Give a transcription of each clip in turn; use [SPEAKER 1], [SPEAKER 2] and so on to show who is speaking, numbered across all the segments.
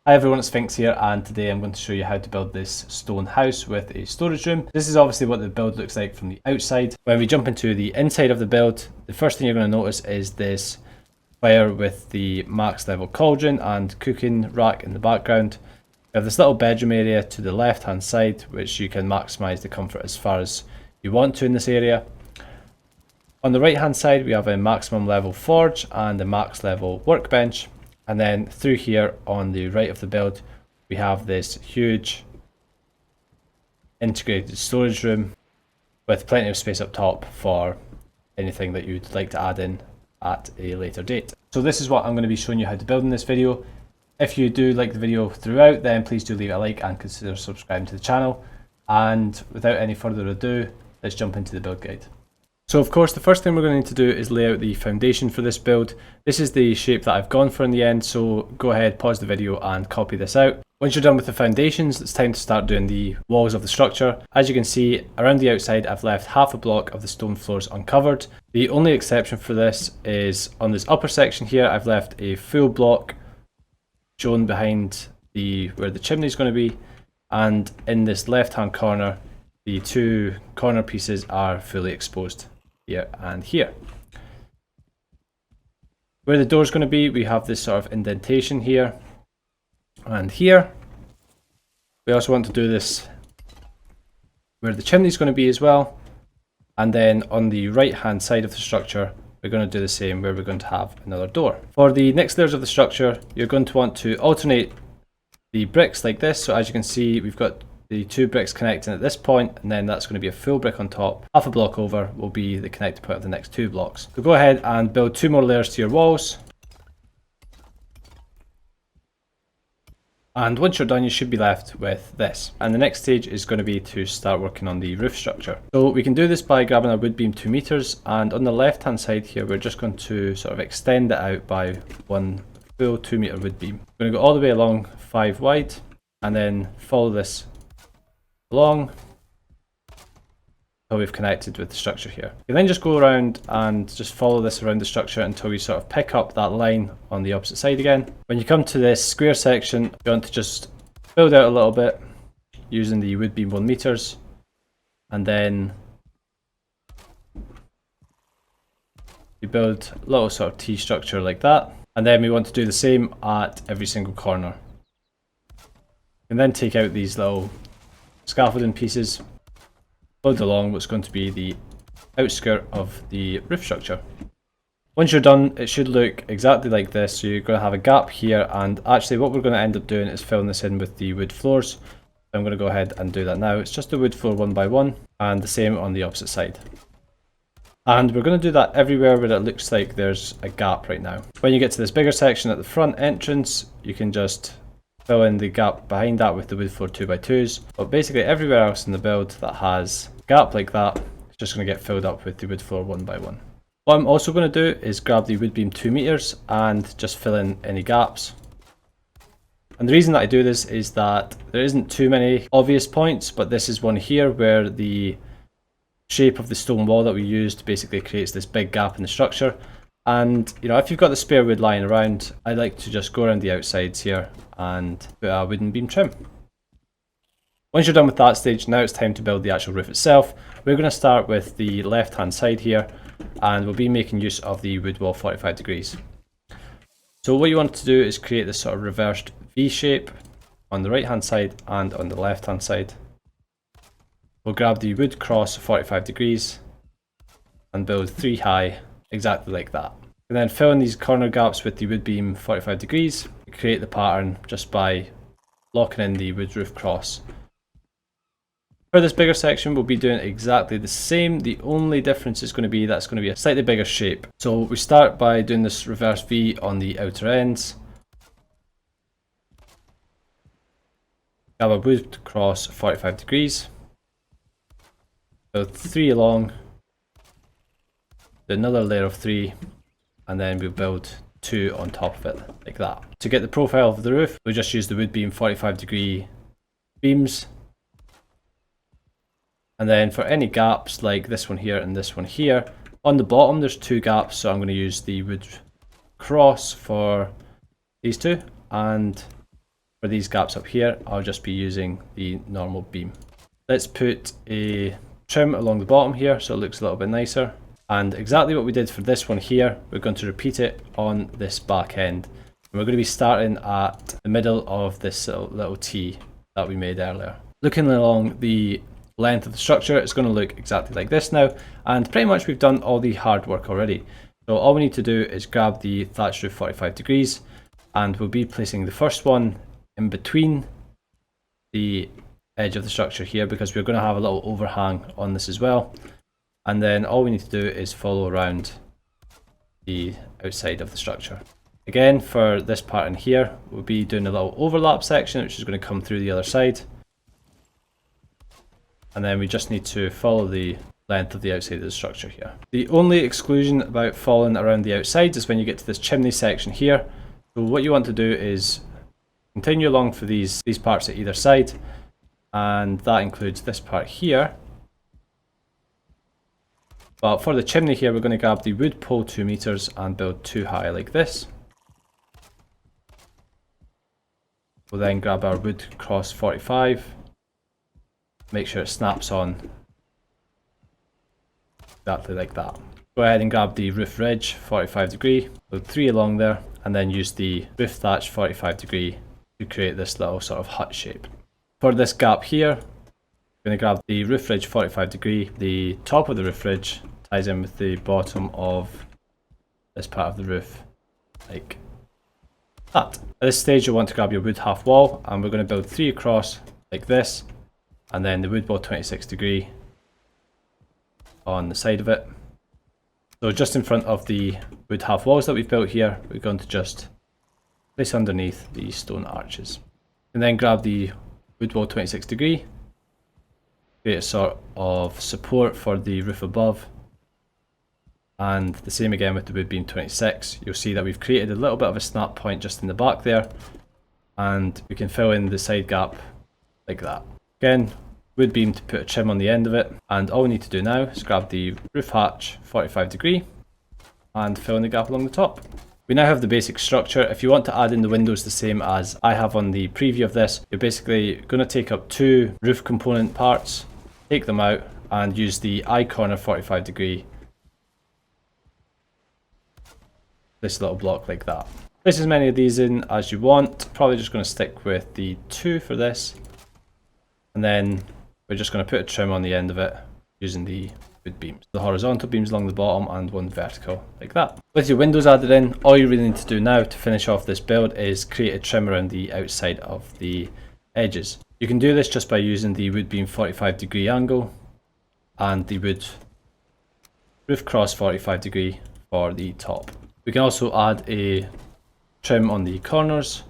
[SPEAKER 1] Hi everyone, it's Sphinx here, and today I'm going to show you how to build this stone house with a storage room. This is obviously what the build looks like from the outside. When we jump into the inside of the build, the first thing you're going to notice is this fire with the max level cauldron and cooking rack in the background. We have this little bedroom area to the left hand side, which you can maximize the comfort as far as you want to in this area. On the right hand side we have a maximum level forge and a max level workbench. And then through here on the right of the build, we have this huge integrated storage room with plenty of space up top for anything that you'd like to add in at a later date. So this is what I'm going to be showing you how to build in this video. If you do like the video throughout, then please do leave it a like and consider subscribing to the channel. And without any further ado, let's jump into the build guide. So of course the first thing we're going to need to do is lay out the foundation for this build. This is the shape that I've gone for in the end, so go ahead, pause the video and copy this out. Once you're done with the foundations, it's time to start doing the walls of the structure. As you can see, around the outside I've left half a block of the stone floors uncovered. The only exception for this is on this upper section here, I've left a full block shown behind where the chimney is going to be, and in this left hand corner the two corner pieces are fully exposed. Here and here. Where the door is going to be, we have this sort of indentation here and here. We also want to do this where the chimney is going to be as well. And then on the right hand side of the structure, we're going to do the same where we're going to have another door. For the next layers of the structure, you're going to want to alternate the bricks like this. So as you can see, we've got the two bricks connecting at this point, and then that's going to be a full brick on top. Half a block over will be the connecting point of the next two blocks. So go ahead and build two more layers to your walls. And once you're done, you should be left with this. And the next stage is going to be to start working on the roof structure. So we can do this by grabbing a wood beam 2 meters, and on the left hand side here, we're just going to sort of extend it out by one full 2 meter wood beam. We're going to go all the way along 5 wide, and then follow this along until we've connected with the structure here. You can then just go around and just follow this around the structure until we sort of pick up that line on the opposite side again. When you come to this square section, you want to just build out a little bit using the wood beam 1 meters, and then you build a little sort of T structure like that, and then we want to do the same at every single corner. You can then take out these little scaffolding pieces, build along what's going to be the outskirt of the roof structure. Once you're done, it should look exactly like this. So you're going to have a gap here, and actually what we're going to end up doing is filling this in with the wood floors. I'm going to go ahead and do that now. It's just a wood floor 1 by 1, and the same on the opposite side. And we're going to do that everywhere where it looks like there's a gap right now. When you get to this bigger section at the front entrance, you can just fill in the gap behind that with the wood floor 2 by 2s, but basically everywhere else in the build that has a gap like that, it's just going to get filled up with the wood floor 1 by 1. What I'm also going to do is grab the wood beam 2 meters and just fill in any gaps. And the reason that I do this is that there isn't too many obvious points, but this is one here where the shape of the stone wall that we used basically creates this big gap in the structure. And you know, if you've got the spare wood lying around, I like to just go around the outsides here and put a wooden beam trim. Once you're done with that stage, now it's time to build the actual roof itself. We're going to start with the left hand side here, and we'll be making use of the wood wall 45 degrees. So what you want to do is create this sort of reversed V shape on the right hand side and on the left hand side. We'll grab the wood cross 45 degrees and build 3 high, exactly like that. And then fill in these corner gaps with the wood beam 45 degrees. Create the pattern just by locking in the wood roof cross. For this bigger section, we'll be doing exactly the same. The only difference is going to be that's going to be a slightly bigger shape. So we start by doing this reverse V on the outer ends. Grab a wood cross 45 degrees. Build 3 along. Do another layer of 3, and then we'll build 2 on top of it, like that. To get the profile of the roof, we'll just use the wood beam 45 degree beams. And then for any gaps like this one here and this one here, on the bottom there's 2 gaps, so I'm going to use the wood cross for these 2, and For these gaps up here, I'll just be using the normal beam. Let's put a trim along the bottom here so it looks a little bit nicer. And exactly what we did for this one here, we're going to repeat it on this back end. And we're going to be starting at the middle of this little T that we made earlier. Looking along the length of the structure, it's going to look exactly like this now. And pretty much we've done all the hard work already. So all we need to do is grab the thatched roof 45 degrees, and we'll be placing the first one in between the edge of the structure here, because we're going to have a little overhang on this as well. And then all we need to do is follow around the outside of the structure. Again, for this part in here, we'll be doing a little overlap section, which is going to come through the other side. And then we just need to follow the length of the outside of the structure here. The only exclusion about following around the outside is when you get to this chimney section here. So what you want to do is continue along for these parts at either side, and that includes this part here. But for the chimney here, we're going to grab the wood pole 2 meters and build 2 high like this. We'll then grab our wood cross 45, make sure it snaps on exactly like that. Go ahead and grab the roof ridge 45 degree, build 3 along there, and then use the roof thatch 45 degree to create this little sort of hut shape. For this gap here, we're going to grab the roof ridge 45 degree. The top of the roof ridge ties in with the bottom of this part of the roof, like that. At this stage, you'll want to grab your wood half wall, and we're going to build 3 across like this, and then the wood wall 26 degree on the side of it. So just in front of the wood half walls that we've built here, we're going to just place underneath the stone arches. And then grab the wood wall 26 degree, create a sort of support for the roof above. And the same again with the wood beam 26. You'll see that we've created a little bit of a snap point just in the back there, and we can fill in the side gap like that. Again, wood beam to put a trim on the end of it, and all we need to do now is grab the roof hatch 45 degree and fill in the gap along the top. We now have the basic structure. If you want to add in the windows the same as I have on the preview of this, you're basically going to take up 2 roof component parts, take them out, and use the eye corner 45 degree. This little block like that. Place as many of these in as you want. Probably just going to stick with the 2 for this. And then we're just going to put a trim on the end of it using the wood beams. The horizontal beams along the bottom and 1 vertical like that. With your windows added in, all you really need to do now to finish off this build is create a trim around the outside of the edges. You can do this just by using the wood beam 45 degree angle and the wood roof cross 45 degree for the top. We can also add a trim on the corners,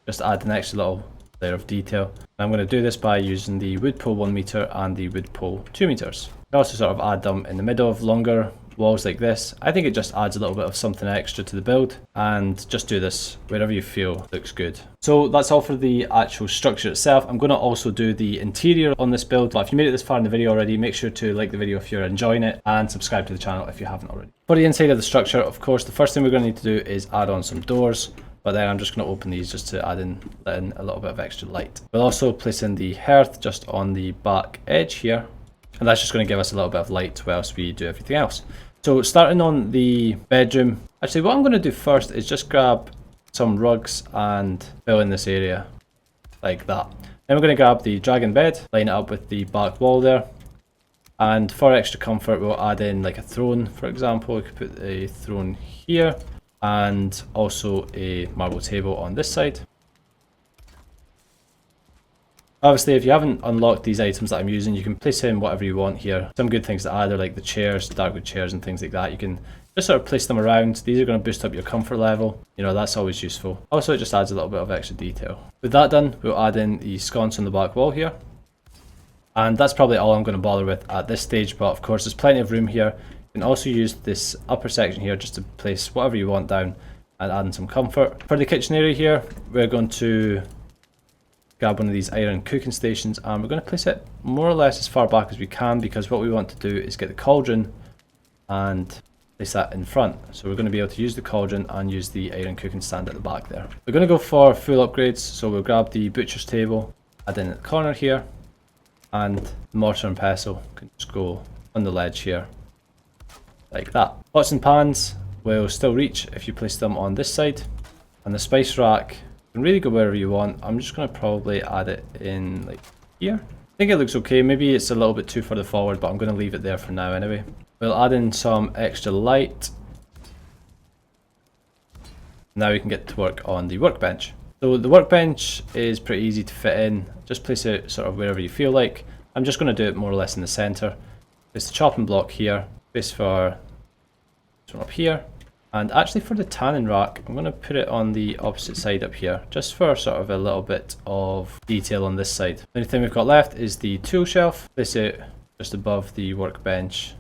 [SPEAKER 1] just add an extra little layer of detail. I'm going to do this by using the wood pole 1 meter and the wood pole 2 meters. You can also sort of add them in the middle of longer walls like this. I think it just adds a little bit of something extra to the build, and just do this wherever you feel looks good. So that's all for the actual structure itself. I'm going to also do the interior on this build. But if you made it this far in the video already, make sure to like the video if you're enjoying it, and subscribe to the channel if you haven't already. For the inside of the structure, of course, the first thing we're going to need to do is add on some doors. But then I'm just going to open these just to let in a little bit of extra light. We'll also place in the hearth just on the back edge here, and that's just going to give us a little bit of light whilst we do everything else. So starting on the bedroom, actually what I'm going to do first is just grab some rugs and fill in this area like that. Then we're going to grab the dragon bed, line it up with the back wall there, and for extra comfort we'll add in like a throne, for example. We could put a throne here, and also a marble table on this side. Obviously, if you haven't unlocked these items that I'm using, you can place in whatever you want here. Some good things to add are like the chairs, darkwood chairs and things like that. You can just sort of place them around. These are going to boost up your comfort level. You know, that's always useful. Also, it just adds a little bit of extra detail. With that done, we'll add in the sconce on the back wall here. And that's probably all I'm going to bother with at this stage, but of course there's plenty of room here. You can also use this upper section here just to place whatever you want down and add in some comfort. For the kitchen area here, we're going to grab one of these iron cooking stations, and we're going to place it more or less as far back as we can, because what we want to do is get the cauldron and place that in front. So we're going to be able to use the cauldron and use the iron cooking stand at the back there. We're going to go for full upgrades, so we'll grab the butcher's table, add in at the corner here, and the mortar and pestle can just go on the ledge here, like that. Pots and pans will still reach if you place them on this side, and the spice rack can really go wherever you want. I'm just going to probably add it in like here. I think it looks okay, maybe it's a little bit too further forward, but I'm going to leave it there for now anyway. We'll add in some extra light. Now we can get to work on the workbench. So the workbench is pretty easy to fit in, just place it sort of wherever you feel like. I'm just going to do it more or less in the centre. Place the chopping block here, place for this one up here. And actually for the tanning rack, I'm going to put it on the opposite side up here, just for sort of a little bit of detail on this side. The only thing we've got left is the tool shelf. Place it just above the workbench,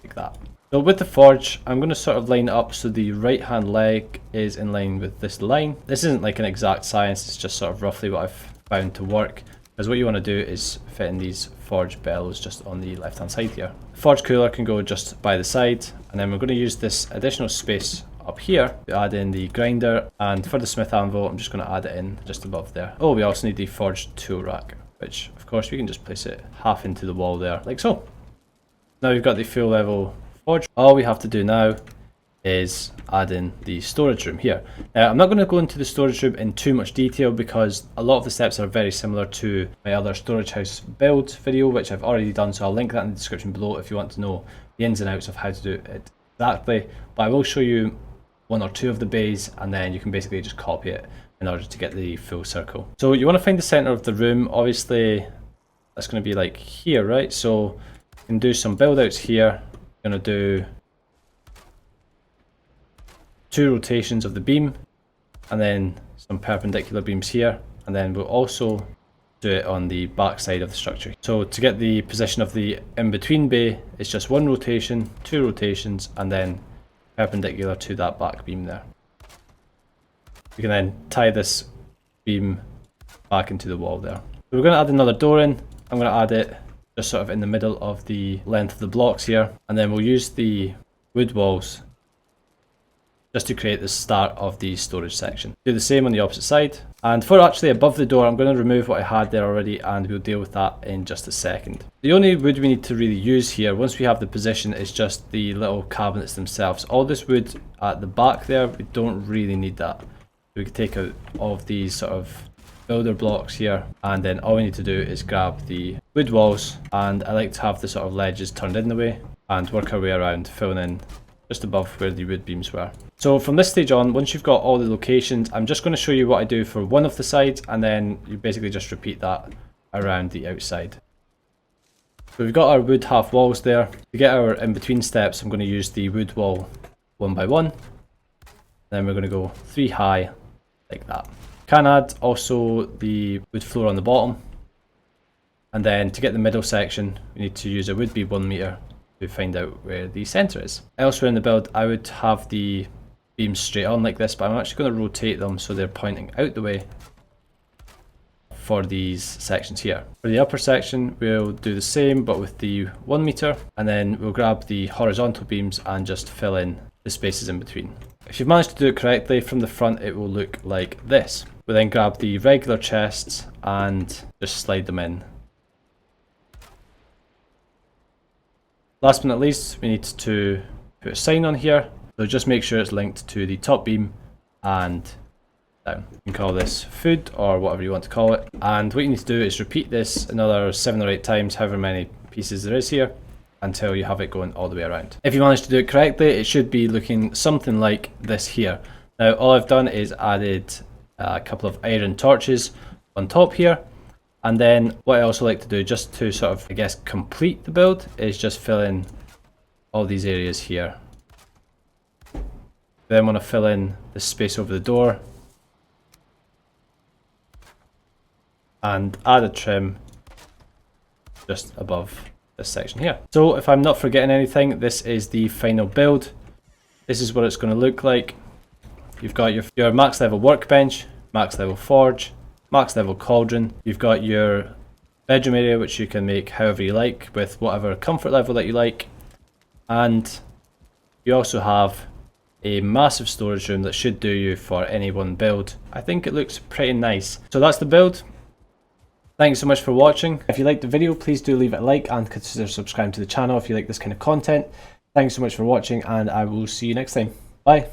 [SPEAKER 1] like that. So with the forge, I'm going to sort of line it up so the right hand leg is in line with this line. This isn't like an exact science, it's just sort of roughly what I've found to work. Because what you want to do is fit in these forge bellows just on the left hand side here. The forge cooler can go just by the side, and then we're going to use this additional space up here to add in the grinder, and for the smith anvil I'm just going to add it in just above there. Oh, we also need the forged tool rack, which of course we can just place it half into the wall there, like so. Now we've got the full level forge. All we have to do now is add in the storage room here. Now I'm not going to go into the storage room in too much detail because a lot of the steps are very similar to my other storage house build video, which I've already done, so I'll link that in the description below if you want to know the ins and outs of how to do it exactly. But I will show you one or two of the bays, and then you can basically just copy it in order to get the full circle. So you want to find the center of the room. Obviously that's going to be like here, right? So you can do some build outs here. You're going to do 2 rotations of the beam, and then some perpendicular beams here, and then we'll also do it on the back side of the structure. So to get the position of the in-between bay, it's just 1 rotation, 2 rotations, and then perpendicular to that back beam there. We can then tie this beam back into the wall there. So we're going to add another door in. I'm going to add it just sort of in the middle of the length of the blocks here, and then we'll use the wood walls just to create the start of the storage section. Do the same on the opposite side, and for actually above the door I'm going to remove what I had there already, and we'll deal with that in just a second. The only wood we need to really use here once we have the position is just the little cabinets themselves. All this wood at the back there, we don't really need that. We can take out all of these sort of builder blocks here, and then all we need to do is grab the wood walls, and I like to have the sort of ledges turned in the way and work our way around, filling in just above where the wood beams were. So from this stage on, once you've got all the locations, I'm just going to show you what I do for one of the sides, and then you basically just repeat that around the outside. So we've got our wood half walls there. To get our in-between steps, I'm going to use the wood wall 1 by 1. Then we're going to go 3 high, like that. Can add also the wood floor on the bottom. And then to get the middle section, we need to use a wood beam 1 meter to find out where the center is. Elsewhere in the build, I would have the beams straight on like this, but I'm actually going to rotate them so they're pointing out the way for these sections here. For the upper section, we'll do the same but with the 1 meter, and then we'll grab the horizontal beams and just fill in the spaces in between. If you've managed to do it correctly, from the front it will look like this. We'll then grab the regular chests and just slide them in. Last but not least, we need to put a sign on here, so just make sure it's linked to the top beam and down. You can call this food or whatever you want to call it, and what you need to do is repeat this another 7 or 8 times, however many pieces there is here, until you have it going all the way around. If you manage to do it correctly, it should be looking something like this here. Now all I've done is added a couple of iron torches on top here. And then what I also like to do, just to sort of, I guess, complete the build, is just fill in all these areas here. Then want to fill in the space over the door. And add a trim just above this section here. So if I'm not forgetting anything, this is the final build. This is what it's going to look like. You've got your max level workbench, max level forge, max level cauldron. You've got your bedroom area, which you can make however you like with whatever comfort level that you like, and You also have a massive storage room that should do you for any one build. I think it looks pretty nice. So that's the build. Thanks so much for watching. If you liked the video, please do leave it a like and consider subscribing to the channel if you like this kind of content. Thanks so much for watching, and I will see you next time. Bye.